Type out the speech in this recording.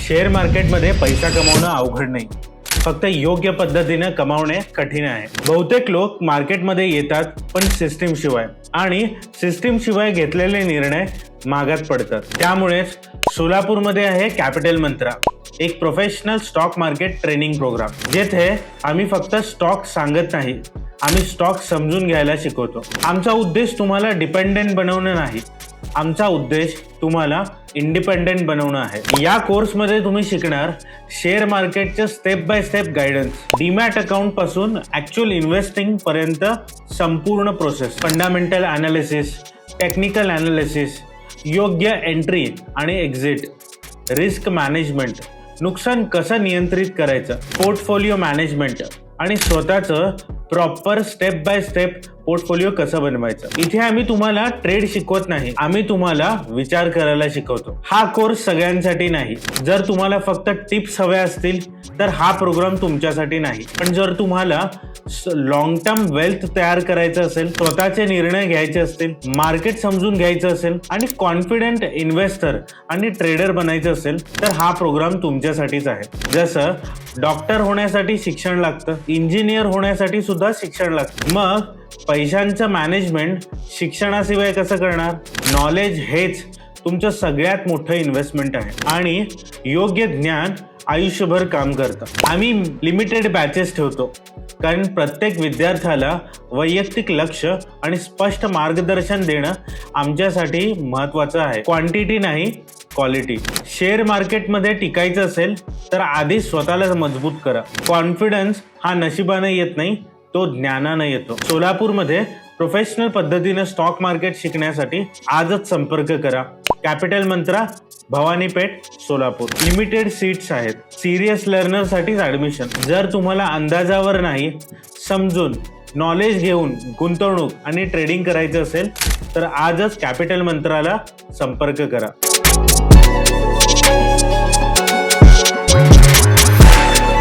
Share मार्केटमध्ये पैसा कमावणं अवघड नाही, फक्त योग्य पद्धतीने कमावणे कठीण आहे. बहुतेक लोक मार्केटमध्ये येतात पण सिस्टीम शिवाय, आणि सिस्टीम शिवाय घेतलेले निर्णय मागात पडतात. त्यामुळेच सोलापूरमध्ये आहे कॅपिटल मंत्रा, एक professional stock market training program, जेथे आम्ही फक्त स्टॉक सांगत नाही, आम्ही स्टॉक समजून घ्यायला शिकवतो. आमचा उद्देश तुम्हाला डिपेंडेंट बनवणं नाही, आमचा उद्देश तुम्हाला इंडिपेंडेंट बनवणं आहे. या कोर्समध्ये तुम्ही शिकणार शेअर मार्केटचे step by step guidance, demat account पासून ॲक्च्युअल इन्व्हेस्टिंग पर्यंत संपूर्ण process, fundamental analysis, technical analysis, योग्य एंट्री आणि एक्झिट, रिस्क मॅनेजमेंट, नुकसान कसं नियंत्रित करायचं, पोर्टफोलिओ मॅनेजमेंट आणि स्वतःचं proper step by step portfolio कसं बनवायचं. इथे आम्ही तुम्हाला ट्रेड शिकवत नाही, आम्ही तुम्हाला विचार करायला शिकवतो. हा कोर्स सगळ्यांसाठी नाही. जर तुम्हाला फक्त टिप्स हव्या असतील तर हा प्रोग्राम तुमच्यासाठी नाही, पण जर तुम्हाला लॉंग टर्म वेल्थ तयार करायचं असेल, स्वतःचे निर्णय घ्यायचे असतील, मार्केट समजून घ्यायचं असेल आणि कॉन्फिडंट इन्व्हेस्टर आणि ट्रेडर बनायचं असेल तर हा प्रोग्राम तुमच्यासाठीच आहे. जसं डॉक्टर होण्यासाठी शिक्षण लागतं, इंजिनियर होण्यासाठी सुद्धा शिक्षण लागतं, मग पैशांचं मॅनेजमेंट शिक्षणाशिवाय कसं करणार? नॉलेज हेच तुमचं सगळ्यात मोठं इन्व्हेस्टमेंट आहे, आणि योग्य ज्ञान आयुष्यभर काम करतं. आम्ही लिमिटेड बॅचेस ठेवतो, कारण प्रत्येक विद्यार्थ्याला वैयक्तिक लक्ष आणि स्पष्ट मार्गदर्शन देणं आमच्यासाठी महत्त्वाचं आहे. क्वांटिटी नाही, क्वालिटी. शेअर मार्केटमध्ये टिकायचं असेल तर आधी स्वतःला मजबूत करा. कॉन्फिडन्स हा नशिबाने येत नाही, तो ज्ञानाने येतो. सोलापूरमध्ये प्रोफेशनल पद्धतीने स्टॉक मार्केट शिकण्यासाठी आजच संपर्क करा. कॅपिटल मंत्रा, भवानीपेठ, सोलापूर. लिमिटेड सीट्स आहेत. सिरियस लर्नरसाठीच ॲडमिशन. जर तुम्हाला अंदाजावर नाही, समजून नॉलेज घेऊन गुंतवणूक आणि ट्रेडिंग करायचं असेल तर आजच कॅपिटल मंत्राला संपर्क करा.